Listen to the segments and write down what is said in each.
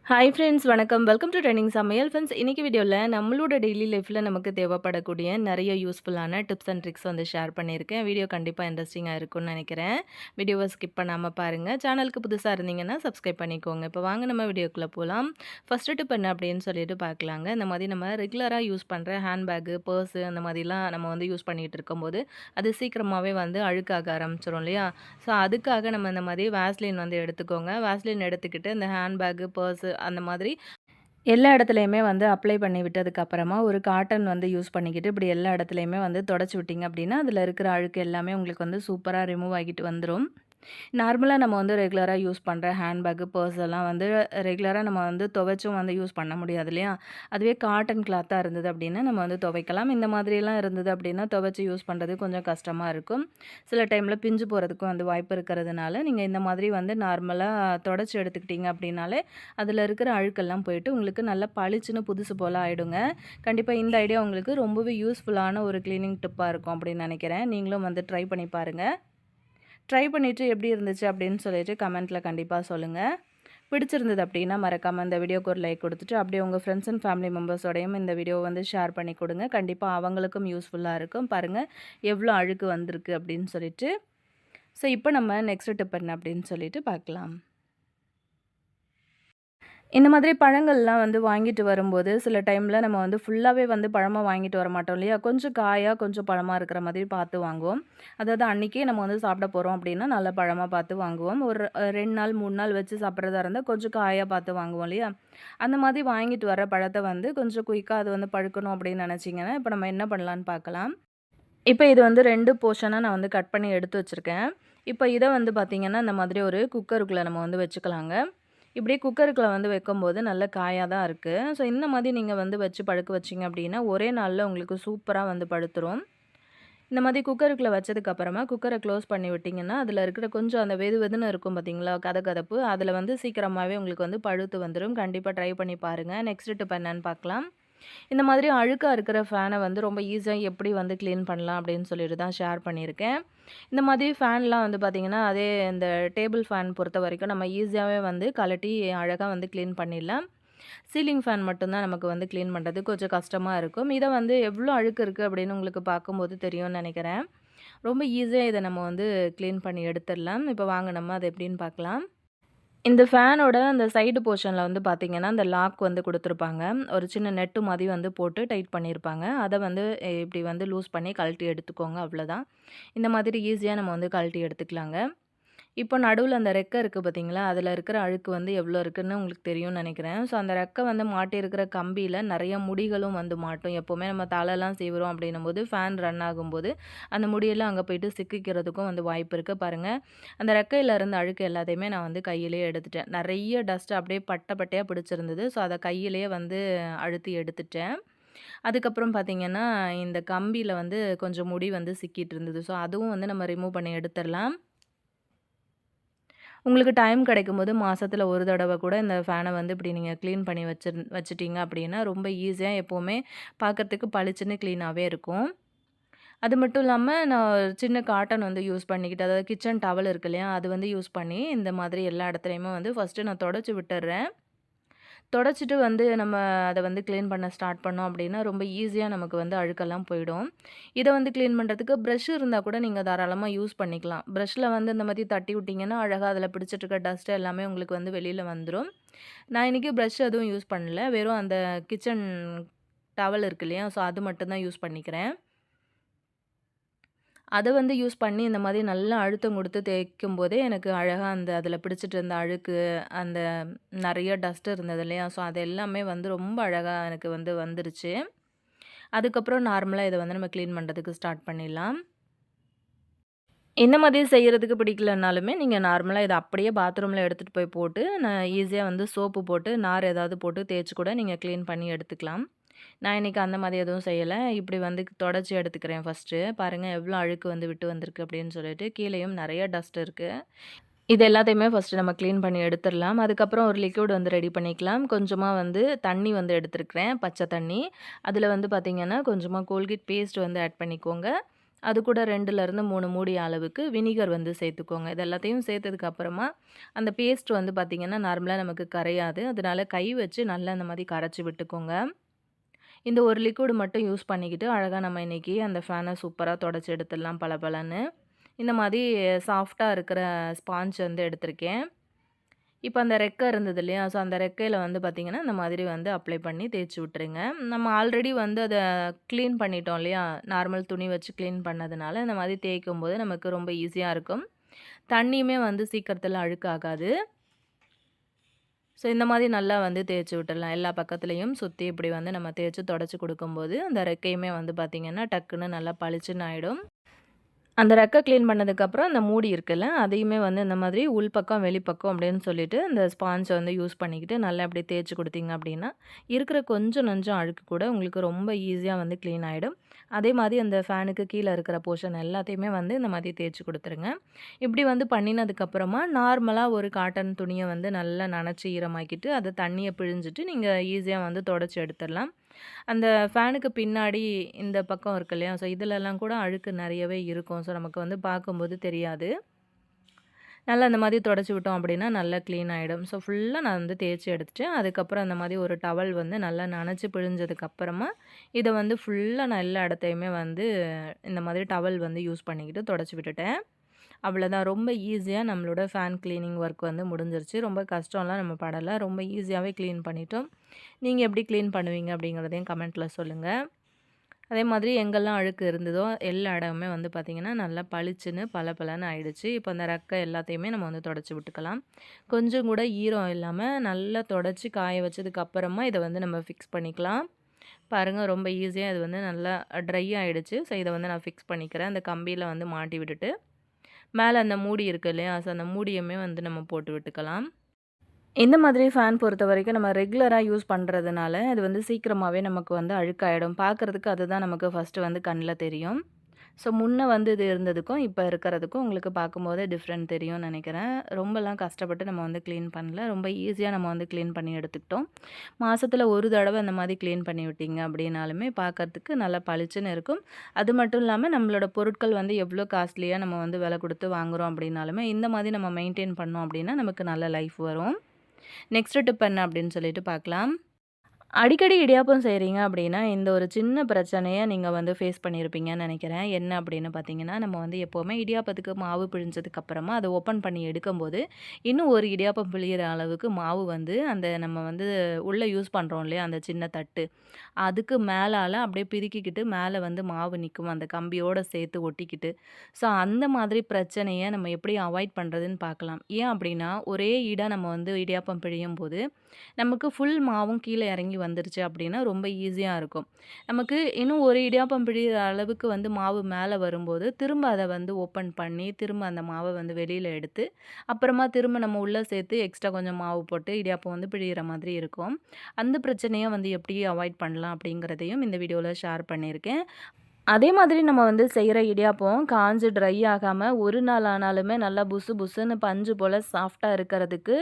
Hi friends வணக்கம். Welcome to trending சமையல். Friends இன்னைக்கு வீடியோல நம்மளோட டெய்லி லைஃப்ல நமக்கு தேவைப்படக்கூடிய நிறைய யூஸ்ஃபுல்லான டிப்ஸ் அண்ட் ட்ரிக்ஸ் வந்து ஷேர் பண்ணியிருக்கேன். வீடியோ கண்டிப்பாக இன்ட்ரெஸ்டிங்காக இருக்கும்னு நினைக்கிறேன். வீடியோவை ஸ்கிப் பண்ணாமல் பாருங்கள். சேனலுக்கு புதுசாக இருந்தீங்கன்னா சப்ஸ்கிரைப் பண்ணிக்கோங்க. இப்போ வாங்க நம்ம வீடியோக்குள்ளே போகலாம். ஃபஸ்ட்டு டிப் என்ன அப்படின்னு சொல்லிட்டு பார்க்கலாங்க. இந்த மாதிரி நம்ம ரெகுலராக யூஸ் பண்ணுற ஹேண்ட்பேக்கு, பர்ஸு அந்த மாதிரிலாம் நம்ம வந்து யூஸ் பண்ணிகிட்டு இருக்கும்போது அது சீக்கிரமாகவே வந்து அழுக்காக ஆரம்பிச்சிடும் இல்லையா? ஸோ அதுக்காக நம்ம இந்த மாதிரி வேஸ்லின் வந்து எடுத்துக்கோங்க. வேஸ்லின் எடுத்துக்கிட்டு இந்த ஹேண்ட்பேக்கு, பர்ஸு அந்த மாதிரி எல்லா இடத்துலையுமே வந்து அப்ளை பண்ணி விட்டதுக்கப்புறமா ஒரு காட்டன் வந்து யூஸ் பண்ணிக்கிட்டு இப்படி எல்லா இடத்துலையுமே வந்து தொடச்சி விட்டிங்க அப்படின்னா அதில் இருக்கிற அழுக்கு எல்லாமே உங்களுக்கு வந்து சூப்பராக ரிமூவ் ஆகிட்டு வந்துடும். நார்மலாக நம்ம வந்து ரெகுலராக யூஸ் பண்ணுற ஹேண்ட்பேக்கு, பர்ஸ் எல்லாம் வந்து ரெகுலராக நம்ம வந்து துவைச்சும் வந்து யூஸ் பண்ண முடியாது இல்லையா? அதுவே காட்டன் கிளாத்தாக இருந்தது அப்படின்னா நம்ம வந்து துவைக்கலாம். இந்த மாதிரியெல்லாம் இருந்தது அப்படின்னா துவைச்சு யூஸ் பண்ணுறது கொஞ்சம் கஷ்டமாக இருக்கும். சில டைமில் பிஞ்சு போகிறதுக்கும் வந்து வாய்ப்பு இருக்கிறதுனால நீங்கள் இந்த மாதிரி வந்து நார்மலாக தொடச்சி எடுத்துக்கிட்டீங்க அப்படின்னாலே அதில் இருக்கிற அழுக்கெல்லாம் போயிட்டு உங்களுக்கு நல்லா பளிச்சுன்னு புதுசு போல் ஆகிடுங்க. கண்டிப்பாக இந்த ஐடியா உங்களுக்கு ரொம்பவே யூஸ்ஃபுல்லான ஒரு க்ளீனிங் டிப்பாக இருக்கும் அப்படின்னு நினைக்கிறேன். நீங்களும் வந்து ட்ரை பண்ணி பாருங்கள். ட்ரை பண்ணிவிட்டு எப்படி இருந்துச்சு அப்படின்னு சொல்லிட்டு கமெண்ட்டில் கண்டிப்பாக சொல்லுங்கள். பிடிச்சிருந்தது அப்படின்னா மறக்காமல் இந்த வீடியோக்கு ஒரு லைக் கொடுத்துட்டு அப்படியே உங்கள் ஃப்ரெண்ட்ஸ் அண்ட் ஃபேமிலி மெம்பர்ஸோடையும் இந்த வீடியோவை வந்து ஷேர் பண்ணி கொடுங்க. கண்டிப்பாக அவங்களுக்கும் யூஸ்ஃபுல்லாக இருக்கும். பாருங்கள் எவ்வளோ அழுக்கு வந்திருக்கு அப்படின்னு சொல்லிட்டு. ஸோ இப்போ நம்ம நெக்ஸ்ட் டிப் என்ன அப்படின்னு சொல்லிட்டு பார்க்கலாம். இந்த மாதிரி பழங்கள்லாம் வந்து வாங்கிட்டு வரும்போது சில டைமில் நம்ம வந்து ஃபுல்லாகவே வந்து பழமாக வாங்கிட்டு வர மாட்டோம் இல்லையா? கொஞ்சம் காயாக கொஞ்சம் பழமாக இருக்கிற மாதிரி பார்த்து வாங்குவோம். அதாவது அன்றைக்கே நம்ம வந்து சாப்பிட போகிறோம் அப்படின்னா நல்ல பழமாக பார்த்து வாங்குவோம். ஒரு 2 நாள் 3 நாள் வச்சு சாப்பிட்றதா இருந்தால் கொஞ்சம் காயாக பார்த்து வாங்குவோம் இல்லையா? அந்த மாதிரி வாங்கிட்டு வர பழத்தை வந்து கொஞ்சம் குயிக்காக அது வந்து பழுக்கணும் அப்படின்னு நினச்சிங்கன்னா இப்போ நம்ம என்ன பண்ணலான்னு பார்க்கலாம். இப்போ இது வந்து 2 போர்ஷனாக நான் வந்து கட் பண்ணி எடுத்து வச்சுருக்கேன். இப்போ இதை வந்து பார்த்திங்கன்னா இந்த மாதிரி ஒரு குக்கருக்குள்ளே நம்ம வந்து வச்சுக்கலாங்க. இப்படியே குக்கருக்குள்ள வந்து வைக்கும்போது நல்ல காயாக தான் இருக்குது. ஸோ இந்த மாதிரி நீங்கள் வந்து வச்சு பழுக்க வச்சிங்க அப்படின்னா ஒரே நாளில் உங்களுக்கு சூப்பராக வந்து பழுத்துரும். இந்த மாதிரி குக்கருக்குள்ளே வச்சதுக்கப்புறமா குக்கரை க்ளோஸ் பண்ணி விட்டிங்கன்னா அதில் இருக்கிற கொஞ்சம் அந்த வெது வெதுன்னு இருக்கும் பார்த்தீங்களா கதகதப்பு, அதில் வந்து சீக்கிரமாகவே உங்களுக்கு வந்து பழுத்து வந்துடும். கண்டிப்பாக ட்ரை பண்ணி பாருங்கள். நெக்ஸ்ட் டிப் என்னன்னு பார்க்கலாம். இந்த மாதிரி அழுக்காக இருக்கிற ஃபேனை வந்து ரொம்ப ஈஸியாக எப்படி வந்து க்ளீன் பண்ணலாம் அப்படின்னு சொல்லிட்டு தான் ஷேர் பண்ணியிருக்கேன். இந்த மாதிரி ஃபேன்லாம் வந்து பார்த்திங்கன்னா அதே இந்த டேபிள் ஃபேன் பொறுத்த வரைக்கும் நம்ம ஈஸியாகவே வந்து கழட்டி அழகாக வந்து க்ளீன் பண்ணிடலாம். சீலிங் ஃபேன் மட்டும்தான் நமக்கு வந்து க்ளீன் பண்ணுறது கொஞ்சம் கஷ்டமாக இருக்கும். இதை வந்து எவ்வளோ அழுக்கு இருக்குது அப்படின்னு உங்களுக்கு பார்க்கும்போது தெரியும்னு நினைக்கிறேன். ரொம்ப ஈஸியாக இதை நம்ம வந்து க்ளீன் பண்ணி எடுத்துடலாம். இப்போ வாங்க நம்ம அதை எப்படின்னு பார்க்கலாம். இந்த ஃபேனோட அந்த சைடு போர்ஷனில் வந்து பார்த்திங்கன்னா, அந்த லாக் வந்து குடுத்துருப்பாங்க. ஒரு சின்ன நெட்டு மாதிரி வந்து போட்டு டைட் பண்ணியிருப்பாங்க. அத வந்து இப்படி வந்து லூஸ் பண்ணி கழட்டி எடுத்துக்கோங்க அவ்வளோதான். இந்த மாதிரி ஈஸியா நம்ம வந்து கழட்டி எடுத்துக்கலாங்க. இப்போ நடுவுல அந்த ரெக்க இருக்கு பார்த்தீங்களா? அதில இருக்கிற அழுக்கு வந்து எவ்வளோ இருக்குன்னு உங்களுக்கு தெரியும்னு நெனைக்கிறேன். ஸோ அந்த ரெக்க வந்து மாட்டியிருக்கிற கம்பியில நெறைய முடிகளும் வந்து மாட்டும். எப்பவுமே நம்ம தலைலாம் சீவுறோம் அப்படின்னும்போது, ஃபேன் ரன் ஆகும்போது, அந்த முடியெல்லாம் அங்க போயிட்டு சிக்கிக்கிறதுக்கும் வந்து வாய்ப்பு இருக்கு. பாருங்க, அந்த ரெக்கையில இருந்த அழுக்கு எல்லாத்தையுமே நான் வந்து கையிலேயே எடுத்துட்டேன். நெறைய டஸ்ட் அப்படியே பட்டை பட்டையா பிடிச்சிருந்தது. ஸோ அத கையிலேயே வந்து அழுத்தி எடுத்துட்டேன். அதுக்கப்புறம் பார்த்தீங்கன்னா, இந்த கம்பியில வந்து கொஞ்சம் முடி வந்து சிக்கிட்டு இருந்தது. ஸோ அதுவும் வந்து நம்ம ரிமூவ் பண்ணி எடுத்துறலாம். உங்களுக்கு டைம் கிடைக்கும்போது மாசத்துல ஒரு தடவ கூட இந்த ஃபேன வந்து இப்படி நீங்க கிளீன் பண்ணி வச்சுட்டீங்க அப்படின்னா, ரொம்ப ஈஸியா எப்பவுமே பார்க்கறதுக்கு பளிச்சுன்னு கிளீனாவே இருக்கும். அது மட்டும் இல்லாம நான் ஒரு சின்ன காட்டன் வந்து யூஸ் பண்ணிக்கிட்டு, அதாவது கிச்சன் டவல் இருக்கு இல்லையா? அது வந்து யூஸ் பண்ணி இந்த மாதிரி எல்லா இடத்துலயுமே வந்து ஃபர்ஸ்ட்டு நான் தொடச்சு விட்டுர்றேன். தொடச்சிட்டு வந்து நம்ம அத வந்து கிளீன் பண்ண ஸ்டார்ட் பண்ணோம் அப்படின்னா, ரொம்ப ஈஸியா நமக்கு வந்து அழுக்கெல்லாம் போயிடும். இத வந்து கிளீன் பண்றதுக்கு பிரஷ் இருந்தா கூட நீங்க தாராளமா யூஸ் பண்ணிக்கலாம். பிரஷ்ல வந்து இந்த மாதிரி தட்டி விட்டீங்கன்னா, அழகா அதில பிடிச்சிட்டு இருக்க டஸ்ட் எல்லாமே உங்களுக்கு வந்து வெளில வந்துரும். நான் இன்னைக்கு பிரஷ் எதுவும் யூஸ் பண்ணல. வெறும் அந்த கிச்சன் டவல் இருக்கு இல்லையா? ஸோ அது மட்டும் தான் யூஸ் பண்ணிக்கிறேன். அத வந்து யூஸ் பண்ணி இந்த மாதிரி நல்லா அழுத்தம் குடுத்து தேய்க்கும்போதே எனக்கு அழகா அந்த அதில பிடிச்சிட்டு இருந்த அழுக்கு, அந்த நெறைய டஸ்ட் இருந்தது இல்லையா? ஸோ அது எல்லாமே வந்து ரொம்ப அழகா எனக்கு வந்து வந்துருச்சு. அதுக்கப்புறம் நார்மலா இத வந்து நம்ம கிளீன் பண்றதுக்கு ஸ்டார்ட் பண்ணிடலாம். இந்த மாதிரி செய்யறதுக்கு பிடிக்கலனாலுமே, நீங்க நார்மலா இத அப்படியே பாத்ரூம்ல எடுத்துட்டு போய் போட்டு, நான் ஈஸியா வந்து சோப்பு போட்டு, நார் ஏதாவது போட்டு தேய்ச்சு கூட நீங்க கிளீன் பண்ணி எடுத்துக்கலாம். நான் இன்னைக்கு அந்த மாதிரி எதுவும் செய்யல. இப்படி வந்து தொடச்சு எடுத்துக்கிறேன் ஃபர்ஸ்ட்டு. பாருங்க எவ்வளோ அழுக்கு வந்து விட்டு வந்திருக்கு அப்படின்னு சொல்லிட்டு. கீழேயும் நெறைய டஸ்ட் இருக்கு. இது எல்லாத்தையுமே ஃபர்ஸ்ட்டு நம்ம கிளீன் பண்ணி எடுத்துரலாம். அதுக்கப்புறம் ஒரு லிக்விட் வந்து ரெடி பண்ணிக்கலாம். கொஞ்சமா வந்து தண்ணி வந்து எடுத்துருக்கிறேன், பச்சை தண்ணி. அதில வந்து பார்த்தீங்கன்னா, கொஞ்சமா கோல்கேட் பேஸ்ட் வந்து ஆட் பண்ணிக்கோங்க. அது கூட 2லேருந்து 3 மூடி அளவுக்கு வினிகர் வந்து சேர்த்துக்கோங்க. இது எல்லாத்தையும் சேர்த்ததுக்கு அப்புறமா, அந்த பேஸ்ட் வந்து பார்த்திங்கன்னா, நார்மலா நமக்கு கரையாது. அதனால கை வச்சு நல்லா இந்த மாரி கரைச்சி விட்டுக்கோங்க. இந்த ஒரு லிக்விட் மட்டும் யூஸ் பண்ணிக்கிட்டு, அழகா நம்ம இன்னைக்கு அந்த ஃபேன சூப்பரா தொடச்சு எடுத்துடலாம் பளபளன்னு. இந்த மாதிரி சாஃப்ட்டா இருக்கிற ஸ்பாஞ்ச் வந்து எடுத்திருக்கேன். இப்ப அந்த ரெக்கை இருந்தது இல்லையா? ஸோ அந்த ரெக்கையில வந்து பார்த்தீங்கன்னா, இந்த மாதிரி வந்து அப்ளை பண்ணி தேய்ச்சு விட்டுருங்க. நம்ம ஆல்ரெடி வந்து அத கிளீன் பண்ணிட்டோம் இல்லையா? நார்மல் துணி வச்சு கிளீன் பண்ணதுனால, இந்த மாதிரி தேய்க்கும்போது நமக்கு ரொம்ப ஈஸியா இருக்கும். தண்ணியுமே வந்து சீக்கிரத்தில அழுக்காகாது. ஸோ இந்த மாதிரி நல்லா வந்து தேய்ச்சு விட்டுடலாம். எல்லா பக்கத்துலயும் சுத்தி இப்படி வந்து நம்ம தேய்ச்சு தொடச்சு குடுக்கும்போது, அந்த ரெக்கையுமே வந்து பார்த்தீங்கன்னா, டக்குன்னு நல்லா பளிச்சுன்னு ஆயிடும். அந்த ரெக்க கிளீன் பண்ணதுக்கப்புறம், அந்த மூடி இருக்குல்ல, அதையுமே வந்து இந்த மாதிரி உள்பக்கம், வெளிப்பக்கம் அப்படின்னு சொல்லிட்டு, இந்த ஸ்பான்ச்ச வந்து யூஸ் பண்ணிக்கிட்டு, நல்லா அப்படியே தேய்ச்சு குடுத்தீங்க அப்படின்னா, இருக்கிற கொஞ்சம் நஞ்சம் அழுக்கு கூட உங்களுக்கு ரொம்ப ஈஸியா வந்து கிளீன் ஆயிடும். அதே மாதிரி அந்த ஃபேனுக்கு கீழ இருக்கிற போர்ஷன் எல்லாத்தையுமே வந்து இந்த மாதிரி தேய்ச்சு குடுத்துருங்க. இப்படி வந்து பண்ணினதுக்கப்புறமா, நார்மலா ஒரு காட்டன் துணிய வந்து நல்லா நனச்சு ஈரமாக்கிட்டு, அத தண்ணிய பிழிஞ்சிட்டு, நீங்க ஈஸியா வந்து தொடச்சு எடுத்துடலாம். அந்த ஃபேனுக்கு பின்னாடி இந்த பக்கம் இருக்கு இல்லையா? ஸோ இதுலலாம் கூட அழுக்கு நெறையவே இருக்கும். ஸோ நமக்கு வந்து பார்க்கும்போது தெரியாது. நல்லா அந்த மாதிரி தொடச்சு விட்டோம் அப்படின்னா, நல்லா க்ளீன் ஆயிடும். ஸோ ஃபுல்லா நான் வந்து தேய்ச்சு எடுத்துட்டேன். அதுக்கப்புறம் அந்த மாதிரி ஒரு டவல் வந்து நல்லா நனச்சு பிழிஞ்சதுக்கப்புறமா, இத வந்து ஃபுல்லா நான் எல்லா இடத்தையுமே வந்து இந்த மாதிரி டவல் வந்து யூஸ் பண்ணிக்கிட்டு தொடச்சு விட்டுட்டேன். அவ்வளோதான். ரொம்ப ஈஸியா நம்மளோட ஃபேன் கிளீனிங் ஒர்க் வந்து முடிஞ்சிருச்சு. ரொம்ப கஷ்டம்லாம் நம்ம படல. ரொம்ப ஈஸியாவே கிளீன் பண்ணிட்டோம். நீங்க எப்படி கிளீன் பண்ணுவீங்க அப்படிங்கிறதையும் கமெண்ட்ல சொல்லுங்க. அதே மாதிரி எங்கெல்லாம் அழுக்கு இருந்ததோ, எல்லா இடமுமே வந்து பார்த்திங்கன்னா, நல்லா பளிச்சுன்னு பளபளன்னு ஆயிடுச்சு. இப்போ அந்த ரெக்கை எல்லாத்தையுமே நம்ம வந்து தொடச்சு விட்டுக்கலாம். கொஞ்சம் கூட ஈரம் இல்லாம நல்லா தொடச்சு காய வச்சதுக்கு அப்புறமா இத வந்து நம்ம ஃபிக்ஸ் பண்ணிக்கலாம். பாருங்க ரொம்ப ஈஸியா இது வந்து நல்லா ட்ரை ஆயிடுச்சு. ஸோ இத வந்து நான் ஃபிக்ஸ் பண்ணிக்கிறேன். அந்த கம்பியில வந்து மாட்டி விட்டுட்டு மேல அந்த மூடி இருக்கு இல்லையா? ஸோ அந்த மூடியுமே வந்து நம்ம போட்டு விட்டுக்கலாம். இந்த மாதிரி ஃபேன் பொறுத்தவரைக்கும் நம்ம ரெகுலரா யூஸ் பண்றதுனால, அது வந்து சீக்கிரமாவே நமக்கு வந்து அழுக்காயிடும். பார்க்கறதுக்கு அதுதான் நமக்கு ஃபர்ஸ்ட்டு வந்து கண்ல தெரியும். ஸோ முன்ன வந்து இது இருந்ததுக்கும், இப்ப இருக்கிறதுக்கும் உங்களுக்கு பார்க்கும்போதே டிஃப்ரெண்ட் தெரியும்னு நெனைக்கிறேன். ரொம்பலாம் கஷ்டப்பட்டு நம்ம வந்து கிளீன் பண்ணல. ரொம்ப ஈஸியா நம்ம வந்து கிளீன் பண்ணி எடுத்துக்கிட்டோம். மாசத்துல ஒரு தடவ இந்த மாதிரி கிளீன் பண்ணி விட்டீங்க அப்படின்னாலுமே பார்க்கறதுக்கு நல்லா பளிச்சுன்னு இருக்கும். அது மட்டும் இல்லாம நம்மளோட பொருட்கள் வந்து எவ்வளோ காஸ்ட்லியா நம்ம வந்து விலை குடுத்து வாங்குறோம் அப்படின்னாலுமே, இந்த மாதிரி நம்ம மெயின்டெயின் பண்ணோம் அப்படின்னா, நமக்கு நல்ல லைஃப் வரும். நெக்ஸ்ட் டிப் என்ன அப்படின்னு சொல்லிட்டு பார்க்கலாம். அடிக்கடி இடியாப்பம் செய்றீங்க அப்படின்னா, இந்த ஒரு சின்ன பிரச்சனைய நீங்க வந்து ஃபேஸ் பண்ணியிருப்பீங்கன்னு நெனைக்கிறேன். என்ன அப்படின்னு பார்த்தீங்கன்னா, நம்ம வந்து எப்பவுமே இடியாப்பத்துக்கு மாவு பிழிஞ்சதுக்கு அப்புறமா அத ஓப்பன் பண்ணி எடுக்கும்போது, இன்னும் ஒரு இடியாப்பம் பிழியிற அளவுக்கு மாவு வந்து அந்த நம்ம வந்து உள்ள யூஸ் பண்றோம் இல்லையா? அந்த சின்ன தட்டு. அதுக்கு மேலால அப்படியே பிதுக்கிக்கிட்டு மேல வந்து மாவு நிக்கும். அந்த கம்பியோட சேர்த்து ஒட்டிக்கிட்டு. ஸோ அந்த மாதிரி பிரச்சனைய நம்ம எப்படி அவாய்ட் பண்றதுன்னு பார்க்கலாம். ஏன் அப்படின்னா, ஒரே ஈடா நம்ம வந்து இடியாப்பம் பிழியும்போது, நமக்கு ஃபுல் மாவும் கீழ இறங்கி வந்துருச்சு அப்படின்னா, ரொம்ப ஈஸியா இருக்கும். நமக்கு இன்னும் ஒரு இடியாப்பம் பிழியிற அளவுக்கு வந்து மாவு மேல வரும்போது, திரும்ப அத வந்து ஓப்பன் பண்ணி, திரும்ப அந்த மாவ வந்து வெளியில எடுத்து, அப்புறமா திரும்ப நம்ம உள்ள சேர்த்து எக்ஸ்ட்ரா கொஞ்சம் மாவு போட்டு இடியாப்பம் வந்து பிழியிற மாதிரி இருக்கும். அந்த பிரச்சனைய வந்து எப்படி அவாய்ட் பண்ணலாம் அப்படிங்கிறதையும் இந்த வீடியோல ஷேர் பண்ணியிருக்கேன். அதே மாதிரி நம்ம வந்து செய்கிற இடியாப்பம் காஞ்சு ட்ரை ஆகாம ஒரு நாள் ஆனாலுமே நல்லா புசு புசுன்னு பஞ்சு போல் சாஃப்டாக இருக்கிறதுக்கு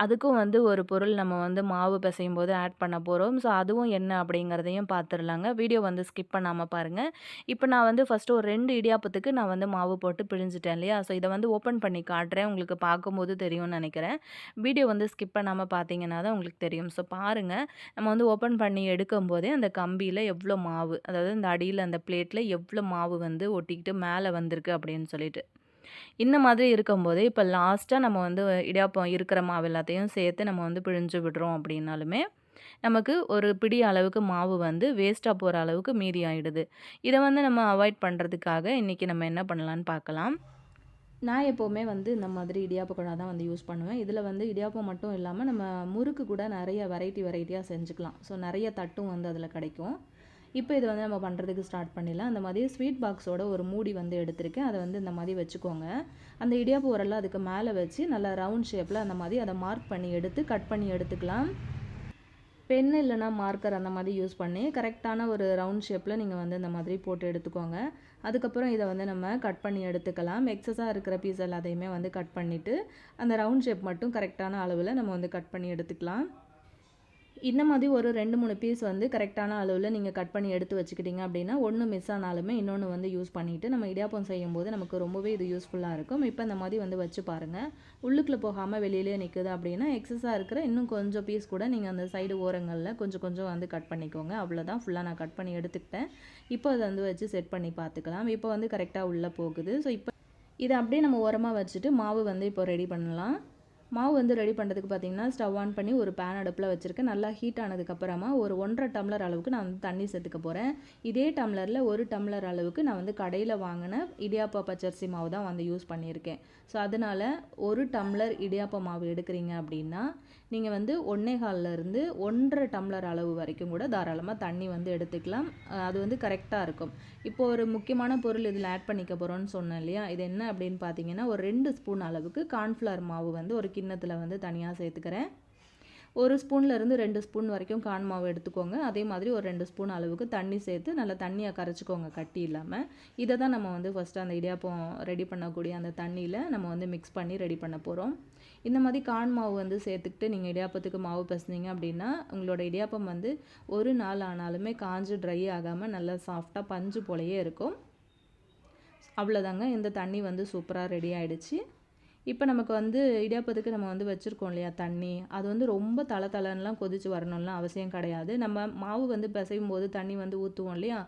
அதுக்கும் வந்து ஒரு பொருள் நம்ம வந்து மாவு பிசையும் போது ஆட் பண்ண போகிறோம். ஸோ அதுவும் என்ன அப்படிங்கிறதையும் பார்த்துடலாங்க. வீடியோ வந்து ஸ்கிப் பண்ணாமல் பாருங்கள். இப்போ நான் வந்து ஃபஸ்ட்டு ஒரு 2 இடியாப்பத்துக்கு நான் வந்து மாவு போட்டு பிழிஞ்சிட்டேன் இல்லையா? ஸோ இதை வந்து ஓப்பன் பண்ணி காட்டுறேன். உங்களுக்கு பார்க்கும்போது தெரியும்னு நினைக்கிறேன். வீடியோ வந்து ஸ்கிப் பண்ணாமல் பார்த்தீங்கன்னா தான் உங்களுக்கு தெரியும். ஸோ பாருங்கள். நம்ம வந்து ஓப்பன் பண்ணி எடுக்கும்போதே அந்த கம்பியில எவ்வளோ மாவு, அதாவது இந்த அடியில அந்த பிளேட்ல எவ்வளோ மாவு வந்து ஒட்டிக்கிட்டு மேலே வந்திருக்கு அப்படின்னு சொல்லிட்டு. இந்த மாதிரி இருக்கும்போது, இப்போ லாஸ்ட்டா நம்ம வந்து இடியாப்பம் இருக்கிற மாவு எல்லாத்தையும் சேர்த்து நம்ம வந்து பிழிஞ்சு விடுறோம் அப்படின்னாலுமே, நமக்கு ஒரு பிடி அளவுக்கு மாவு வந்து வேஸ்ட்டா போற அளவுக்கு மீதி ஆயிடுது. இத வந்து நம்ம அவாய்ட் பண்றதுக்காக இன்னைக்கு நம்ம என்ன பண்ணலான்னு பார்க்கலாம். நான் எப்போவுமே வந்து இந்த மாதிரி இடியாப்ப குழா தான் வந்து யூஸ் பண்ணுவேன். இதில வந்து இடியாப்பம் மட்டும் இல்லாம, நம்ம முறுக்கு கூட நெறைய வெரைட்டியா செஞ்சுக்கலாம். ஸோ நெறைய தட்டும் வந்து அதில கிடைக்கும். இப்போ இத வந்து நம்ம பண்ணுறதுக்கு ஸ்டார்ட் பண்ணிடலாம். அந்த மாதிரி ஸ்வீட் பாக்ஸோட ஒரு மூடி வந்து எடுத்திருக்கேன். அத வந்து இந்த மாதிரி வச்சுக்கோங்க. அந்த இடியாப்ப உரல அதுக்கு மேல வச்சு நல்லா ரவுண்ட் ஷேப்ல அந்த மாதிரி அத மார்க் பண்ணி எடுத்து கட் பண்ணி எடுத்துக்கலாம். பென் இல்லைனா மார்க்கர் அந்த மாதிரி யூஸ் பண்ணி கரெக்டான ஒரு ரவுண்ட் ஷேப்பில் நீங்கள் வந்து இந்த மாதிரி போட்டு எடுத்துக்கோங்க. அதுக்கப்புறம் இதை வந்து நம்ம கட் பண்ணி எடுத்துக்கலாம். எக்ஸஸாக இருக்கிற பீஸ் எல்லாத்தையுமே வந்து கட் பண்ணிவிட்டு அந்த ரவுண்ட் ஷேப் மட்டும் கரெக்டான அளவில் நம்ம வந்து கட் பண்ணி எடுத்துக்கலாம். இந்த மாதிரி ஒரு 2, 3 பீஸ் வந்து கரெக்டான அளவில் நீங்கள் கட் பண்ணி எடுத்து வச்சுக்கிட்டீங்க அப்படின்னா, ஒன்று மிஸ் ஆனாலுமே இன்னொன்று வந்து யூஸ் பண்ணிவிட்டு நம்ம இடியாப்பம் செய்யும்போது நமக்கு ரொம்பவே இது யூஸ்ஃபுல்லாக இருக்கும். இப்போ இந்த மாதிரி வந்து வச்சு பாருங்கள். உள்ளுக்குள்ளே போகாமல் வெளியிலேயே நிற்குது அப்படின்னா, எக்ஸஸாக இருக்கிற இன்னும் கொஞ்சம் பீஸ் கூட நீங்கள் அந்த சைடு ஓரங்களில் கொஞ்சம் கொஞ்சம் வந்து கட் பண்ணிக்கோங்க. அவ்வளோதான், ஃபுல்லாக நான் கட் பண்ணி எடுத்துக்கிட்டேன். இப்போ அதை வந்து வச்சு செட் பண்ணி பார்த்துக்கலாம். இப்போ வந்து கரெக்டாக உள்ளே போகுது. ஸோ இப்போ இதை அப்படியே நம்ம ஓரமாக வச்சுட்டு மாவு வந்து இப்போ ரெடி பண்ணலாம். மாவு வந்து ரெடி பண்ணுறதுக்கு பார்த்தீங்கன்னா, ஸ்டவ் ஆன் பண்ணி ஒரு பேன் அடுப்பில் வச்சுருக்கேன். நல்லா ஹீட் ஆனதுக்கப்புறமா ஒரு 1½ டம்ளர் அளவுக்கு நான் வந்து தண்ணி சேர்த்துக்க போகிறேன். இதே டம்ளரில் 1 டம்ளர் அளவுக்கு நான் வந்து கடையில் வாங்கின இடியாப்ப பச்சரிசி மாவு தான் வந்து யூஸ் பண்ணியிருக்கேன். ஸோ அதனால் 1 டம்ளர் இடியாப்ப மாவு எடுக்கிறீங்க அப்படின்னா, நீங்கள் வந்து 1.25லேருந்து 1½ டம்ளர் அளவு வரைக்கும் கூட தாராளமாக தண்ணி வந்து எடுத்துக்கலாம். அது வந்து கரெக்டாக இருக்கும். இப்போது ஒரு முக்கியமான பொருள் இதில் ஆட் பண்ணிக்க போகிறோன்னு சொன்னேன் இல்லையா? இது என்ன அப்படின்னு பார்த்தீங்கன்னா, ஒரு 2 ஸ்பூன் அளவுக்கு கார்ன்ஃப்ளவர் மாவு வந்து ஒரு கிண்ணத்தில் வந்து தனியாக சேர்த்துக்கிறேன். 1 ஸ்பூன்லேருந்து 2 ஸ்பூன் வரைக்கும் கார்ன் மாவு எடுத்துக்கோங்க. அதே மாதிரி ஒரு 2 ஸ்பூன் அளவுக்கு தண்ணி சேர்த்து நல்லா தண்ணியை கரைச்சிக்கோங்க கட்டி இல்லாமல். இதை தான் நம்ம வந்து ஃபஸ்ட்டு அந்த இடியாப்பம் ரெடி பண்ணக்கூடிய அந்த தண்ணியில் நம்ம வந்து மிக்ஸ் பண்ணி ரெடி பண்ண போகிறோம். இந்த மாதிரி கார்ன் மாவு வந்து சேர்த்துக்கிட்டு நீங்கள் இடியாப்பத்துக்கு மாவு பிசைஞ்சிங்க அப்படின்னா, உங்களோட இடியாப்பம் வந்து ஒரு நாள் ஆனாலுமே காஞ்சு ட்ரை ஆகாமல் நல்லா சாஃப்டாக பஞ்சு போலயே இருக்கும். அவ்வளோதாங்க, இந்த தண்ணி வந்து சூப்பராக ரெடி ஆகிடுச்சு. இப்போ நமக்கு வந்து இடியாப்பத்துக்கு நம்ம வந்து வச்சுருக்கோம் இல்லையா தண்ணி, அது வந்து ரொம்ப தளதளன்னுலாம் கொதித்து வரணும்லாம் அவசியம் கிடையாது. நம்ம மாவு வந்து பிசையும் போது தண்ணி வந்து ஊற்றுவோம் இல்லையா,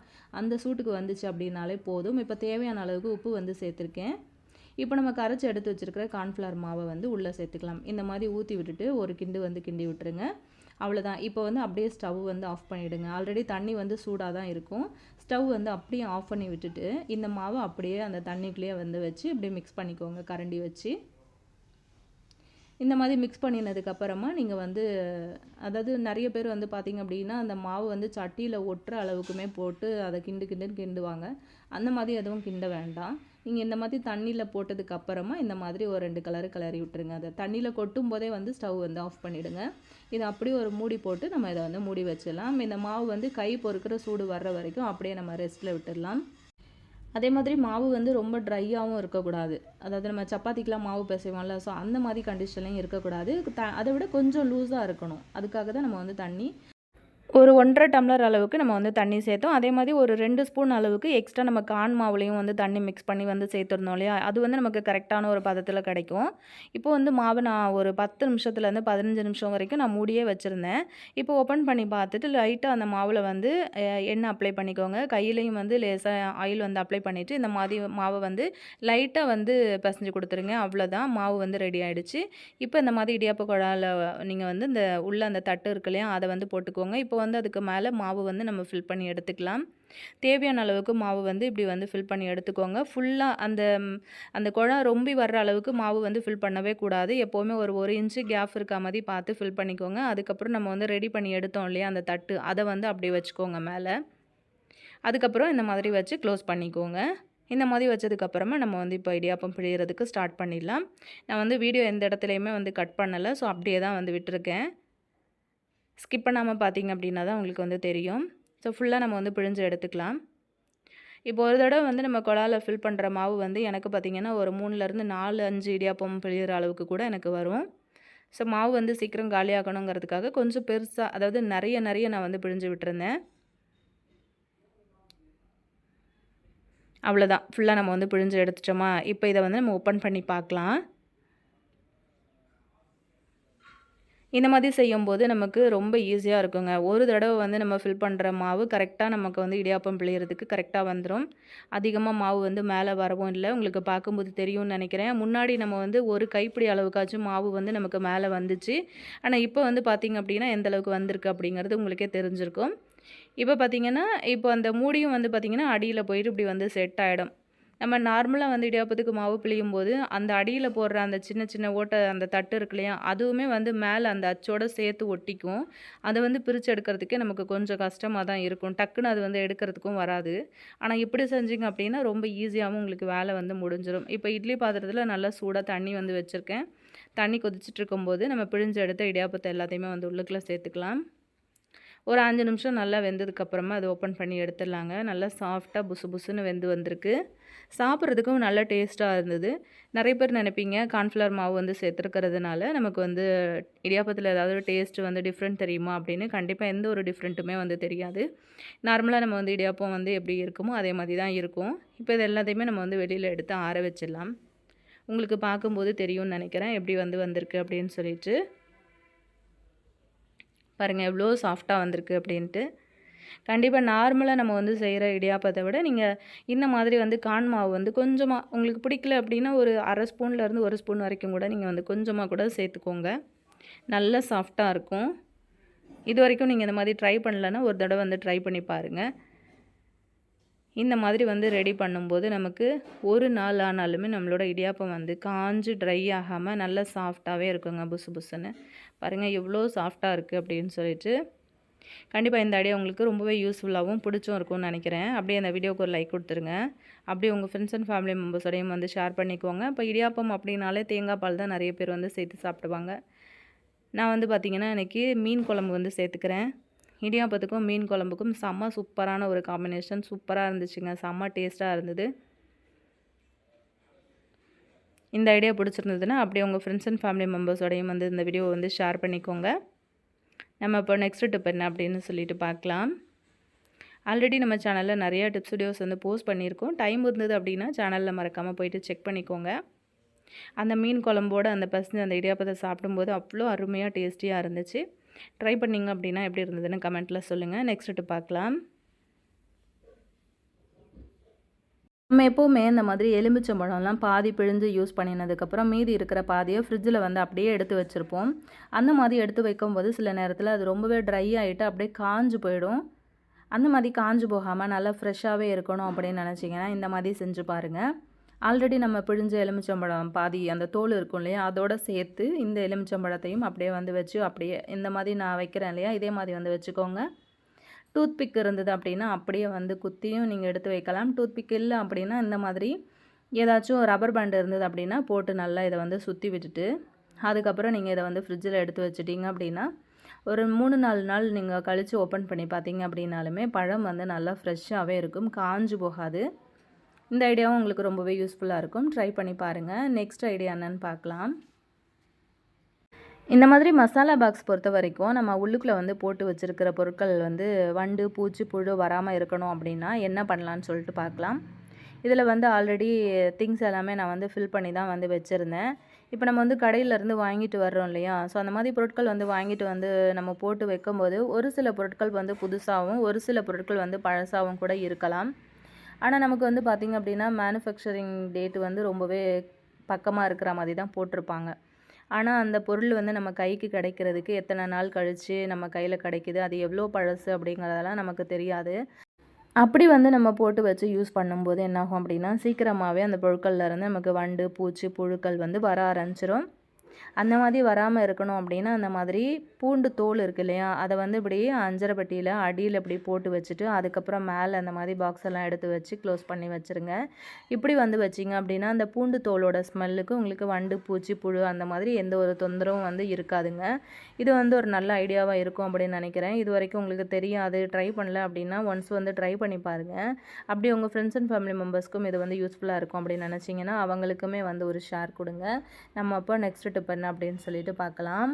அந்த சூட்டுக்கு வந்துச்சு அப்படின்னாலே போதும். இப்போ தேவையான அளவுக்கு உப்பு வந்து சேர்த்துருக்கேன். இப்போ நம்ம கரைச்சி எடுத்து வச்சுருக்கிற கார்ன்ஃப்ளவர் மாவை வந்து உள்ளே சேர்த்துக்கலாம். இந்த மாதிரி ஊற்றி விட்டுட்டு ஒரு கிண்டு வந்து கிண்டி விட்டுருங்க. அவ்வளோதான். இப்போ வந்து அப்படியே ஸ்டவ் வந்து ஆஃப் பண்ணிவிடுங்க. ஆல்ரெடி தண்ணி வந்து சூடாக தான் இருக்கும். ஸ்டவ் வந்து அப்படியே ஆஃப் பண்ணி விட்டுட்டு இந்த மாவை அப்படியே அந்த தண்ணிக்குள்ளேயே வந்து வச்சு இப்படியே மிக்ஸ் பண்ணிக்கோங்க கரண்டி வச்சு. இந்த மாதிரி மிக்ஸ் பண்ணினதுக்கப்புறமா நீங்கள் வந்து அதாவது நிறைய பேர் வந்து பார்த்திங்க அப்படின்னா, அந்த மாவு வந்து சட்டியில் ஒட்டுற அளவுக்குமே போட்டு அதை கிண்டுன்னு கிண்டுவாங்க. அந்த மாதிரி எதுவும் கிண்ட வேண்டாம். நீங்கள் இந்த மாதிரி தண்ணியில் போட்டதுக்கப்புறமா இந்த மாதிரி ஒரு 2 கிளறி விட்டுருங்க. அதை தண்ணியில் கொட்டும் போதே வந்து ஸ்டவ் வந்து ஆஃப் பண்ணிவிடுங்க. இதை அப்படியே ஒரு மூடி போட்டு நம்ம இதை வந்து மூடி வச்சிடலாம். இந்த மாவு வந்து கை பொறுக்கிற சூடு வர்ற வரைக்கும் அப்படியே நம்ம ரெஸ்ட்டில் விட்டுடலாம். அதே மாதிரி மாவு வந்து ரொம்ப ட்ரையாகவும் இருக்கக்கூடாது. அதாவது நம்ம சப்பாத்திக்கெலாம் மாவு பிசைவோம்ல, ஸோ அந்த மாதிரி கண்டிஷன்லையும் இருக்கக்கூடாது. அதை விட கொஞ்சம் லூஸாக இருக்கணும். அதுக்காக தான் நம்ம வந்து தண்ணி ஒரு 1½ டம்ளர் அளவுக்கு நம்ம வந்து தண்ணி சேர்த்தோம். அதே மாதிரி ஒரு 2 ஸ்பூன் அளவுக்கு எக்ஸ்ட்ரா நம்ம கார்ன் மாவுலையும் வந்து தண்ணி மிக்ஸ் பண்ணி வந்து சேர்த்துருந்தோம் இல்லையா, அது வந்து நமக்கு கரெக்டான ஒரு பதத்தில் கிடைக்கும். இப்போ வந்து மாவு நான் ஒரு 10 நிமிஷத்துலேருந்து 15 நிமிஷம் வரைக்கும் நான் மூடியே வச்சுருந்தேன். இப்போ ஓப்பன் பண்ணி பார்த்துட்டு லைட்டாக அந்த மாவில் வந்து எண்ணெய் அப்ளை பண்ணிக்கோங்க. கையிலையும் வந்து லேசாக ஆயில் வந்து அப்ளை பண்ணிவிட்டு இந்த மாதிரி மாவை வந்து லைட்டாக வந்து பிசைஞ்சு கொடுத்துருங்க. அவ்வளோதான், மாவு வந்து ரெடி ஆகிடுச்சு. இப்போ இந்த மாதிரி இடியாப்ப குழாயில் நீங்கள் வந்து இந்த உள்ள அந்த தட்டு இருக்கு இல்லையா, அதை வந்து போட்டுக்கோங்க. இப்போ வந்து அதுக்கு மேலே மாவு வந்து நம்ம ஃபில் பண்ணி எடுத்துக்கலாம். தேவையான அளவுக்கு மாவு வந்து இப்படி வந்து ஃபில் பண்ணி எடுத்துக்கோங்க. ஃபுல்லாக அந்த குழா ரொம்பி வர்ற அளவுக்கு மாவு வந்து ஃபில் பண்ணவே கூடாது. எப்போவுமே ஒரு 1 இன்ச்சு கேப் இருக்க மாதிரி பார்த்து ஃபில் பண்ணிக்கோங்க. அதுக்கப்புறம் நம்ம வந்து ரெடி பண்ணி எடுத்தோம் இல்லையா அந்த தட்டு, அதை வந்து அப்படியே வச்சுக்கோங்க மேலே. அதுக்கப்புறம் இந்த மாதிரி வச்சு க்ளோஸ் பண்ணிக்கோங்க. இந்த மாதிரி வச்சதுக்கப்புறமா நம்ம வந்து இப்போ இடியாப்பம் பிழியறதுக்கு ஸ்டார்ட் பண்ணிடலாம். நான் வந்து வீடியோ எந்த இடத்துலையுமே வந்து கட் பண்ணலை. ஸோ அப்படியே தான் வந்து விட்டுருக்கேன். ஸ்கிப் பண்ணாமல் பார்த்தீங்க அப்படின்னா தான் உங்களுக்கு வந்து தெரியும். ஸோ ஃபுல்லாக நம்ம வந்து பிழிஞ்சு எடுத்துக்கலாம். இப்போ ஒரு தடவை வந்து நம்ம குழாயில் ஃபில் பண்ணுற மாவு வந்து எனக்கு பார்த்திங்கன்னா ஒரு 3லேருந்து 4, 5 இடியாப்பம் பிழிகிற அளவுக்கு கூட எனக்கு வரும். ஸோ மாவு வந்து சீக்கிரம் காலியாகணுங்கிறதுக்காக கொஞ்சம் பெருசாக, அதாவது நிறைய நான் வந்து பிழிஞ்சு விட்டுருந்தேன். அவ்வளோதான், ஃபுல்லாக நம்ம வந்து பிழிஞ்சு எடுத்துட்டோமா. இப்போ இதை வந்து நம்ம ஓப்பன் பண்ணி பார்க்கலாம். இந்த மாதிரி செய்யும்போது நமக்கு ரொம்ப ஈஸியாக இருக்குங்க. ஒரு தடவை வந்து நம்ம ஃபில் பண்ணுற மாவு கரெக்டாக நமக்கு வந்து இடியாப்பம் பிழியறதுக்கு கரெக்டாக வந்துடும். அதிகமாக மாவு வந்து மேலே வரவும் இல்லை. உங்களுக்கு பார்க்கும்போது தெரியும்னு நினைக்கிறேன். முன்னாடி நம்ம வந்து ஒரு கைப்பிடி அளவுக்காச்சும் மாவு வந்து நமக்கு மேலே வந்துச்சு. ஆனால் இப்போ வந்து பார்த்திங்க அப்படின்னா எந்த அளவுக்கு வந்திருக்கு அப்படிங்கிறது உங்களுக்கே தெரிஞ்சிருக்கும். இப்போ பார்த்திங்கன்னா இப்போ அந்த மூடியும் வந்து பார்த்திங்கன்னா அடியில் போயிட்டு இப்படி வந்து செட் ஆகிடும். நம்ம நார்மலாக வந்து இடியாப்பத்துக்கு மாவு பிழியும் போது அந்த அடியில் போடுற அந்த சின்ன ஓட்டை அந்த தட்டு இருக்கு இல்லையா, அதுவுமே வந்து மேலே அந்த அச்சோடு சேர்த்து ஒட்டிக்கும். அதை வந்து பிரித்து எடுக்கிறதுக்கே நமக்கு கொஞ்சம் கஷ்டமாக தான் இருக்கும். டக்குன்னு அது வந்து எடுக்கிறதுக்கும் வராது. ஆனால் இப்படி செஞ்சிங்க அப்படின்னா ரொம்ப ஈஸியாகவும் உங்களுக்கு வேலை வந்து முடிஞ்சிடும். இப்போ இட்லி பாத்திரத்தில் நல்லா சூடாக தண்ணி வந்து வச்சுருக்கேன். தண்ணி கொதிச்சுட்டு இருக்கும்போது நம்ம பிழிஞ்சு எடுத்த இடியாப்பத்தை எல்லாத்தையுமே வந்து உள்ளுக்குள்ளே சேர்த்துக்கலாம். ஒரு 5 நிமிஷம் நல்லா வெந்ததுக்கப்புறமா அது ஓப்பன் பண்ணி எடுத்துடலாங்க. நல்லா சாஃப்டாக புசு புசுன்னு வெந்து வந்திருக்கு. சாப்பிட்றதுக்கும் நல்ல டேஸ்ட்டாக இருந்தது. நிறைய பேர் நினைப்பீங்க கார்ன்ஃப்ளவர் மாவு வந்து சேர்த்துருக்கிறதுனால நமக்கு வந்து இடியாப்பத்தில் ஏதாவது டேஸ்ட்டு வந்து டிஃப்ரெண்ட் தெரியுமா அப்படின்னு. கண்டிப்பாக எந்த ஒரு டிஃப்ரெண்ட்டுமே வந்து தெரியாது. நார்மலாக நம்ம வந்து இடியாப்பம் வந்து எப்படி இருக்குமோ அதே மாதிரி தான் இருக்கும். இப்போ இது எல்லாத்தையுமே நம்ம வந்து வெளியில் எடுத்து ஆற வச்சிடலாம். உங்களுக்கு பார்க்கும்போது தெரியும்னு நினைக்கிறேன் எப்படி வந்து வந்திருக்கு அப்படின்னு சொல்லிட்டு. பாருங்கள் எவ்வளோ சாஃப்டாக வந்திருக்கு அப்படின்ட்டு. கண்டிப்பாக நார்மலாக நம்ம வந்து செய்கிற இடியாப்பத்தை விட நீங்கள் இந்த மாதிரி வந்து கார்ன் மாவு வந்து கொஞ்சமாக உங்களுக்கு பிடிக்கல அப்படின்னா ஒரு அரை ஸ்பூன்லேருந்து 1 ஸ்பூன் வரைக்கும் கூட நீங்கள் வந்து கொஞ்சமாக கூட சேர்த்துக்கோங்க. நல்ல சாஃப்டாக இருக்கும். இது வரைக்கும் நீங்கள் இந்த மாதிரி ட்ரை பண்ணலன்னா ஒரு தடவை வந்து ட்ரை பண்ணி பாருங்கள். இந்த மாதிரி வந்து ரெடி பண்ணும்போது நமக்கு ஒரு நாள் ஆனாலுமே நம்மளோட இடியாப்பம் வந்து காஞ்சு ட்ரை ஆகாமல் நல்லா சாஃப்டாகவே இருக்குங்க புசு புசுன்னு. பாருங்கள் எவ்வளோ சாஃப்டாக இருக்குது அப்படின்னு சொல்லிட்டு. கண்டிப்பாக இந்த ஐடியா உங்களுக்கு ரொம்பவே யூஸ்ஃபுல்லாகவும் பிடிச்சும் இருக்கும்னு நினைக்கிறேன். அப்படியே அந்த வீடியோக்கு ஒரு லைக் கொடுத்துருங்க. அப்படியே உங்கள் ஃப்ரெண்ட்ஸ் அண்ட் ஃபேமிலி மெம்பர்ஸோடையும் வந்து ஷேர் பண்ணிக்கோங்க. இப்போ இடியாப்பம் அப்படின்னாலே தேங்காய் பால் தான் நிறைய பேர் வந்து சேர்த்து சாப்பிடுவாங்க. நான் வந்து பார்த்திங்கன்னா இன்றைக்கி மீன் குழம்பு வந்து சேர்த்துக்கிறேன். இடியாப்பத்துக்கும் மீன் குழம்புக்கும் செம்ம சூப்பரான ஒரு காம்பினேஷன். சூப்பராக இருந்துச்சுங்க. செம்ம டேஸ்ட்டாக இருந்தது. இந்த ஐடியா பிடிச்சிருந்ததுன்னா அப்படியே உங்கள் ஃப்ரெண்ட்ஸ் அண்ட் ஃபேமிலி மெம்பர்ஸோடையும் வந்து இந்த வீடியோவை வந்து ஷேர் பண்ணிக்கோங்க. நம்ம இப்போ நெக்ஸ்ட் டிப் என்ன அப்படின்னு சொல்லிட்டு பார்க்கலாம். ஆல்ரெடி நம்ம சேனலில் நிறையா டிப்ஸ் வீடியோஸ் வந்து போஸ்ட் பண்ணியிருக்கோம். டைம் இருந்தது அப்படின்னா சேனலில் மறக்காமல் போயிட்டு செக் பண்ணிக்கோங்க. அந்த மீன் குழம்போடு அந்த பசங்க அந்த இடியாப்பத்தை சாப்பிடும்போது அவ்வளோ அருமையாக டேஸ்டியாக இருந்துச்சு. ட்ரை பண்ணிங்க அப்படின்னா எப்படி இருந்ததுன்னு கமெண்ட்டில் சொல்லுங்கள். நெக்ஸ்ட் டிப் பார்க்கலாம். நம்ம எப்போவுமே இந்த மாதிரி எலுமிச்சம்பழம்லாம் பாதி பிழிஞ்சு யூஸ் பண்ணினதுக்கப்புறம் மீதி இருக்கிற பாதியை ஃப்ரிட்ஜில் வந்து அப்படியே எடுத்து வச்சுருப்போம். அந்த மாதிரி எடுத்து வைக்கும்போது சில நேரத்தில் அது ரொம்பவே ட்ரை ஆகிட்டு அப்படியே காஞ்சு போயிடும். அந்த மாதிரி காஞ்சு போகாமல் நல்லா ஃப்ரெஷ்ஷாகவே இருக்கணும் அப்படின்னு நினச்சிங்கன்னா இந்த மாதிரி செஞ்சு பாருங்கள். ஆல்ரெடி நம்ம பிழிஞ்ச எலுமிச்சம்பழம் பாதி அந்த தோல் இருக்கும் இல்லையா, அதோடு சேர்த்து இந்த எலுமிச்சம்பழத்தையும் அப்படியே வந்து வச்சு அப்படியே இந்த மாதிரி நான் வைக்கிறேன் இல்லையா, இதே மாதிரி வந்து வச்சுக்கோங்க. டூத்பிக் இருந்தது அப்படின்னா அப்படியே வந்து குத்தியும் நீங்கள் எடுத்து வைக்கலாம். டூத்பிக் இல்லை அப்படின்னா இந்த மாதிரி ஏதாச்சும் ரப்பர் பேண்ட் இருந்தது அப்படின்னா போட்டு நல்லா இதை வந்து சுற்றி விட்டுட்டு அதுக்கப்புறம் நீங்கள் இதை வந்து ஃப்ரிட்ஜில் எடுத்து வச்சுட்டிங்க அப்படின்னா ஒரு 3-4 நாள் நீங்கள் கழித்து ஓப்பன் பண்ணி பார்த்தீங்க அப்படின்னாலுமே பழம் வந்து நல்லா ஃப்ரெஷ்ஷாகவே இருக்கும், காஞ்சு போகாது. இந்த ஐடியாவும் உங்களுக்கு ரொம்பவே யூஸ்ஃபுல்லாக இருக்கும். ட்ரை பண்ணி பாருங்கள். நெக்ஸ்ட் ஐடியா என்னன்னு பார்க்கலாம். இந்த மாதிரி மசாலா பாக்ஸ் பொறுத்த வரைக்கும் நம்ம உள்ளுக்குள்ளே வந்து போட்டு வச்சுருக்கிற பொருட்கள் வந்து வண்டு பூச்சி புழு வராமல் இருக்கணும் அப்படின்னா என்ன பண்ணலான்னு சொல்லிட்டு பார்க்கலாம். இதில் வந்து ஆல்ரெடி திங்ஸ் எல்லாமே நான் வந்து ஃபில் பண்ணி தான் வந்து வச்சுருந்தேன். இப்போ நம்ம வந்து கடையிலேருந்து வாங்கிட்டு வர்றோம் இல்லையா, ஸோ அந்த மாதிரி பொருட்கள் வந்து வாங்கிட்டு வந்து நம்ம போட்டு வைக்கும்போது ஒரு சில பொருட்கள் வந்து புதுசாகவும் ஒரு சில பொருட்கள் வந்து பழசாகவும் கூட இருக்கலாம். ஆனால் நமக்கு வந்து பார்த்திங்க அப்படின்னா மேனுஃபேக்சரிங் டேட்டு வந்து ரொம்பவே பக்கமாக இருக்கிற மாதிரி தான் போட்டிருப்பாங்க. ஆனால் அந்த பொருள் வந்து நம்ம கைக்கு கிடைக்கிறதுக்கு எத்தனை நாள் கழித்து நம்ம கையில் கிடைக்கிது, அது எவ்வளோ பழசு அப்படிங்கிறதெல்லாம் நமக்கு தெரியாது. அப்படி வந்து நம்ம போட்டு வச்சு யூஸ் பண்ணும்போது என்னாகும் அப்படின்னா சீக்கிரமாகவே அந்த பொருட்கள்லேருந்து நமக்கு வண்டு பூச்சி புழுக்கள் வந்து வர ஆரம்பிச்சிடும். அந்த மாதிரி வராமல் இருக்கணும் அப்படின்னா அந்த மாதிரி பூண்டு தோல் இருக்குது இல்லையா, அதை வந்து இப்படி அஞ்சரை பெட்டியில் அடியில் இப்படி போட்டு வச்சுட்டு அதுக்கப்புறம் மேலே அந்த மாதிரி பாக்ஸ் எல்லாம் எடுத்து வச்சு க்ளோஸ் பண்ணி வச்சுருங்க. இப்படி வந்து வச்சிங்க அப்படின்னா அந்த பூண்டு தோலோட ஸ்மெல்லுக்கு உங்களுக்கு வண்டு பூச்சி புழு அந்த மாதிரி எந்த ஒரு தொந்தரவும் வந்து இருக்காதுங்க. இது வந்து ஒரு நல்ல ஐடியாவாக இருக்கும் அப்படின்னு நினைக்கிறேன். இது வரைக்கும் உங்களுக்கு தெரியாது, ட்ரை பண்ணல அப்படின்னா ஒன்ஸ் வந்து ட்ரை பண்ணி பாருங்கள். அப்படி உங்கள் ஃப்ரெண்ட்ஸ் அண்ட் ஃபேமிலி மெம்பர்ஸ்க்கும் இது வந்து யூஸ்ஃபுல்லாக இருக்கும் அப்படின்னு நினச்சிங்கன்னா அவங்களுக்குமே வந்து ஒரு ஷேர் கொடுங்க. நம்ம அப்போ நெக்ஸ்ட் டிப் என்ன அப்படின்னு சொல்லிட்டு பார்க்கலாம்.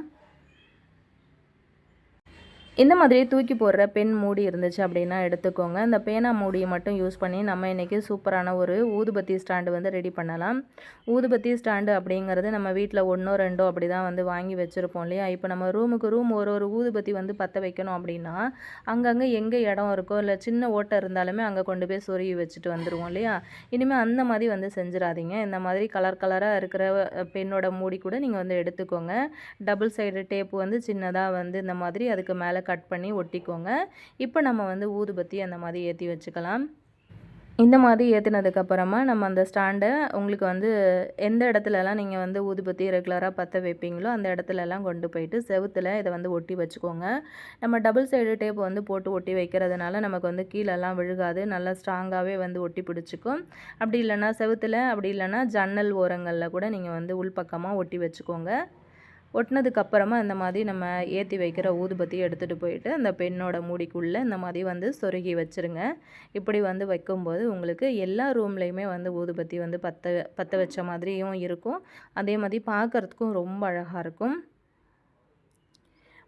இந்த மாதிரி தூக்கி போடுற பென் மூடி இருந்துச்சு அப்படின்னா எடுத்துக்கோங்க. இந்த பேனா மூடியை மட்டும் யூஸ் பண்ணி நம்ம இன்றைக்கி சூப்பரான ஒரு ஊதுபத்தி ஸ்டாண்டு வந்து ரெடி பண்ணலாம். ஊதுபத்தி ஸ்டாண்டு அப்படிங்கிறது நம்ம வீட்டில் 1ஓ 2ஓ அப்படி தான் வந்து வாங்கி வச்சுருப்போம் இல்லையா. இப்போ நம்ம ரூமுக்கு ரூம் ஒரு ஊதுபத்தி வந்து பற்ற வைக்கணும் அப்படின்னா அங்கங்கே எங்கே இடம் இருக்கோ இல்லை சின்ன ஓட்டை இருந்தாலுமே அங்கே கொண்டு போய் சொருகி வச்சுட்டு வந்துடுவோம் இல்லையா. இனிமேல் அந்த மாதிரி வந்து செஞ்சிடாதீங்க. இந்த மாதிரி கலர் கலராக இருக்கிற பெண்ணோட மூடி கூட நீங்கள் வந்து எடுத்துக்கோங்க. டபுள் சைடு டேப்பு வந்து சின்னதாக வந்து இந்த மாதிரி அதுக்கு மேலே கட் பண்ணி ஒட்டிக்கோங்க. இப்போ நம்ம வந்து ஊதுபத்தி அந்த மாதிரி ஏற்றி வச்சுக்கலாம். இந்த மாதிரி ஏற்றினதுக்கப்புறமா நம்ம அந்த ஸ்டாண்டை உங்களுக்கு வந்து எந்த இடத்துலலாம் நீங்கள் வந்து ஊதுபத்தி ரெகுலராக பற்ற வைப்பீங்களோ அந்த இடத்துலலாம் கொண்டு போயிட்டு செவுத்தில் இதை வந்து ஒட்டி வச்சுக்கோங்க. நம்ம டபுள் சைடு டேப் வந்து போட்டு ஒட்டி வைக்கிறதுனால நமக்கு வந்து கீழெல்லாம் விழுகாது, நல்லா ஸ்ட்ராங்காகவே வந்து ஒட்டி பிடிச்சிக்கும். அப்படி இல்லைன்னா செவுத்தில், அப்படி இல்லைன்னா ஜன்னல் ஓரங்களில் கூட நீங்கள் வந்து உள்பக்கமாக ஒட்டி வச்சுக்கோங்க. ஒட்டினதுக்கப்புறமா இந்த மாதிரி நம்ம ஏற்றி வைக்கிற ஊதுபத்தி எடுத்துகிட்டு போயிட்டு அந்த பெண்ணோட மூடிக்குள்ளே இந்த மாதிரி வந்து சொருகி வச்சுருங்க. இப்படி வந்து வைக்கும்போது உங்களுக்கு எல்லா ரூம்லேயுமே வந்து ஊதுபத்தி வந்து பற்ற வச்ச மாதிரியும் இருக்கும். அதே மாதிரி பார்க்குறதுக்கும் ரொம்ப அழகாக இருக்கும்.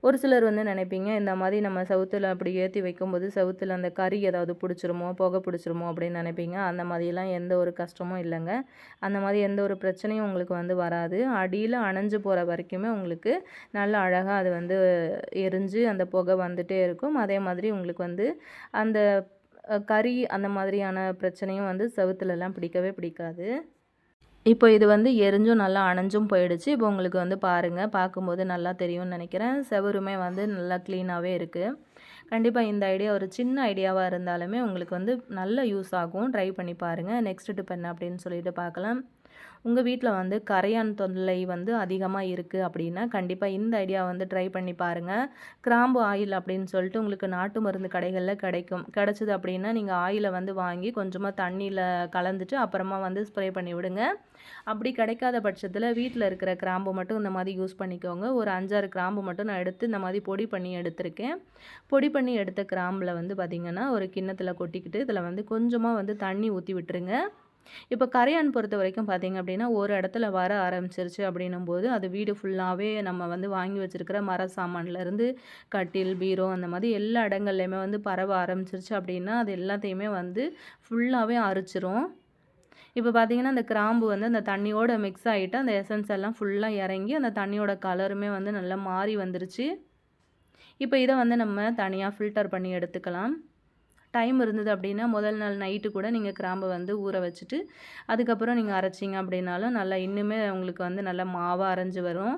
ஒரு சிலர் வந்து நினைப்பீங்க, இந்த மாதிரி நம்ம செவுத்துல அப்படி ஏற்றி வைக்கும்போது செவுத்துல அந்த கரி ஏதாவது பிடிச்சிருமோ, புகை பிடிச்சிருமோ அப்படின்னு நினைப்பீங்க. அந்த மாதிரிலாம் எந்த ஒரு கஷ்டமும் இல்லைங்க. அந்த மாதிரி எந்த ஒரு பிரச்சனையும் உங்களுக்கு வந்து வராது. அடியில் அணைஞ்சு போகிற வரைக்குமே உங்களுக்கு நல்ல அழகாக அது வந்து எரிஞ்சு அந்த புகை வந்துட்டே இருக்கும். அதே மாதிரி உங்களுக்கு வந்து அந்த கரி அந்த மாதிரியான பிரச்சனையும் வந்து செவுத்துலலாம் பிடிக்கவே பிடிக்காது. இப்போ இது வந்து எரிஞ்சும் நல்லா அணைஞ்சும் போயிடுச்சு. இப்போ உங்களுக்கு வந்து பாருங்கள், பார்க்கும்போது நல்லா தெரியும்னு நினைக்கிறேன். செவுருமே வந்து நல்லா க்ளீனாகவே இருக்குது. கண்டிப்பாக இந்த ஐடியா ஒரு சின்ன ஐடியாவாக இருந்தாலுமே உங்களுக்கு வந்து நல்ல யூஸ் ஆகும். ட்ரை பண்ணி பாருங்கள். நெக்ஸ்ட் டிப் என்ன அப்படின்னு சொல்லிட்டு பார்க்கலாம். உங்கள் வீட்டில் வந்து கரையான் தொல்லை வந்து அதிகமாக இருக்குது அப்படின்னா கண்டிப்பாக இந்த ஐடியா வந்து ட்ரை பண்ணி பாருங்கள். கிராம்பு ஆயில் அப்படின்னு சொல்லிட்டு உங்களுக்கு நாட்டு மருந்து கடைகளில் கிடைக்கும். கிடச்சிது அப்படின்னா நீங்கள் ஆயிலை வந்து வாங்கி கொஞ்சமாக தண்ணியில் கலந்துட்டு அப்புறமா வந்து ஸ்ப்ரே பண்ணி விடுங்க. அப்படி கிடைக்காத பட்சத்தில் வீட்டில் இருக்கிற கிராம்பு மட்டும் இந்த மாதிரி யூஸ் பண்ணிக்கோங்க. ஒரு 5-6 கிராம்பு மட்டும் நான் எடுத்து இந்த மாதிரி பொடி பண்ணி எடுத்திருக்கேன். பொடி பண்ணி எடுத்த கிராம்பில் வந்து பார்த்திங்கன்னா ஒரு கிண்ணத்தில் கொட்டிக்கிட்டு இதில் வந்து கொஞ்சமாக வந்து தண்ணி ஊற்றி விட்டுருங்க. இப்போ கரையான் பொறுத்த வரைக்கும் பார்த்திங்க அப்படின்னா ஒரு இடத்துல வர ஆரம்பிச்சிருச்சு அப்படின்னும்போது அது வீடு ஃபுல்லாகவே நம்ம வந்து வாங்கி வச்சுருக்கிற மர சாமான்லேருந்து கட்டில், பீரோ அந்த மாதிரி எல்லா இடங்கள்லையுமே வந்து பரவ ஆரம்பிச்சிருச்சு அப்படின்னா அது எல்லாத்தையுமே வந்து ஃபுல்லாகவே அரிச்சிரும். இப்போ பார்த்திங்கன்னா அந்த கிராம்பு வந்து அந்த தண்ணியோட மிக்ஸ் ஆகிட்டு அந்த எசன்ஸ் எல்லாம் ஃபுல்லாக இறங்கி அந்த தண்ணியோட கலருமே வந்து நல்லா மாறி வந்துருச்சு. இப்போ இதை வந்து நம்ம தனியாக ஃபில்டர் பண்ணி எடுத்துக்கலாம். டைம் இருந்தது அப்படின்னா முதல் நாள் நைட்டு கூட நீங்கள் கிராம்பை வந்து ஊற வச்சுட்டு அதுக்கப்புறம் நீங்கள் அரைச்சிங்க அப்படின்னாலும் நல்லா இன்னுமே உங்களுக்கு வந்து நல்லா மாவாக அரைஞ்சி வரும்.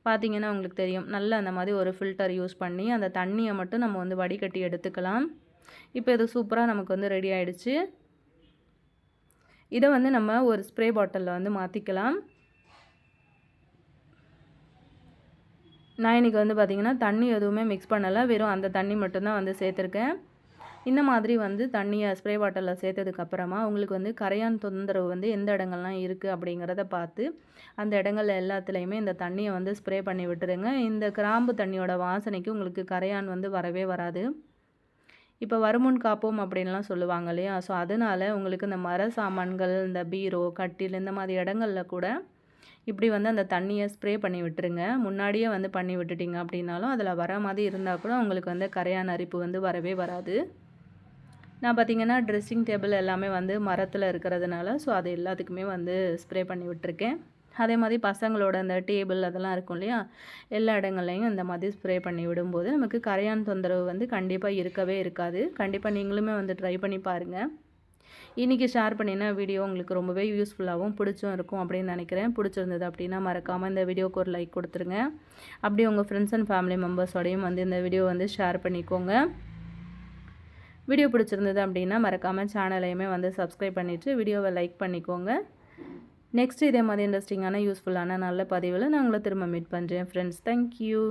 பார்த்திங்கன்னா உங்களுக்கு தெரியும். நல்லா அந்த மாதிரி ஒரு ஃபில்டர் யூஸ் பண்ணி அந்த தண்ணியை மட்டும் நம்ம வந்து வடிகட்டி எடுத்துக்கலாம். இப்போ இது சூப்பராக நமக்கு வந்து ரெடி ஆகிடுச்சு. இதை வந்து நம்ம ஒரு ஸ்ப்ரே பாட்டிலில் வந்து மாற்றிக்கலாம். நான் இன்றைக்கி வந்து பார்த்திங்கன்னா தண்ணி எதுவுமே மிக்ஸ் பண்ணலை, வெறும் அந்த தண்ணி மட்டும்தான் வந்து சேர்த்துருக்கேன். இந்த மாதிரி வந்து தண்ணியை ஸ்ப்ரே பாட்டிலில் சேர்த்ததுக்கப்புறமா உங்களுக்கு வந்து கரையான் தொந்தரவு வந்து எந்த இடங்கள்லாம் இருக்குது அப்படிங்கிறத பார்த்து அந்த இடங்கள் எல்லாத்துலேயுமே இந்த தண்ணியை வந்து ஸ்ப்ரே பண்ணி விட்டுருங்க. இந்த கிராம்பு தண்ணியோட வாசனைக்கு உங்களுக்கு கரையான் வந்து வரவே வராது. இப்போ வருமுன் காப்போம் அப்படின்லாம் சொல்லுவாங்க இல்லையா? ஸோ அதனால் உங்களுக்கு இந்த மர சாமான்கள், இந்த பீரோ, கட்டில் இந்த மாதிரி இடங்களில் கூட இப்படி வந்து அந்த தண்ணியை ஸ்ப்ரே பண்ணி விட்டுருங்க. முன்னாடியே வந்து பண்ணி விட்டுட்டிங்க அப்படின்னாலும் அதில் வர மாதிரி இருந்தால் கூட உங்களுக்கு வந்து கரையான் அரிப்பு வந்து வரவே வராது. நான் பார்த்திங்கன்னா ட்ரெஸ்ஸிங் டேபிள் எல்லாமே வந்து மரத்தில் இருக்கிறதுனால ஸோ அது எல்லாத்துக்குமே வந்து ஸ்ப்ரே பண்ணி விட்டுருக்கேன். அதே மாதிரி பசங்களோட அந்த டேபிள் அதெல்லாம் இருக்கும் இல்லையா? எல்லா இடங்கள்லையும் இந்த மாதிரி ஸ்ப்ரே பண்ணி விடும்போது நமக்கு கரையான் தொந்தரவு வந்து கண்டிப்பாக இருக்கவே இருக்காது. கண்டிப்பாக நீங்களுமே வந்து ட்ரை பண்ணி பாருங்கள். இன்றைக்கி ஷேர் பண்ணின வீடியோ உங்களுக்கு ரொம்பவே யூஸ்ஃபுல்லாகவும் பிடிச்சும் இருக்கும் அப்படின்னு நினைக்கிறேன். பிடிச்சிருந்தது அப்படின்னா மறக்காமல் இந்த வீடியோக்கு ஒரு லைக் கொடுத்துருங்க. அப்படியே உங்கள் ஃப்ரெண்ட்ஸ் அண்ட் ஃபேமிலி மெம்பர்ஸோடையும் வந்து இந்த வீடியோ வந்து ஷேர் பண்ணிக்கோங்க. வீடியோ பிடிச்சிருந்தது அப்படின்னா மறக்காமல் சேனலையுமே வந்து சப்ஸ்கிரைப் பண்ணிவிட்டு வீடியோவை லைக் பண்ணிக்கோங்க. நெக்ஸ்ட் இதே மாதிரி இன்ட்ரெஸ்டிங்கான யூஸ்ஃபுல்லான நல்ல பதிவில் நான் உங்களை திரும்ப மீட் பண்ணுறேன் ஃப்ரெண்ட்ஸ். தேங்க்யூ.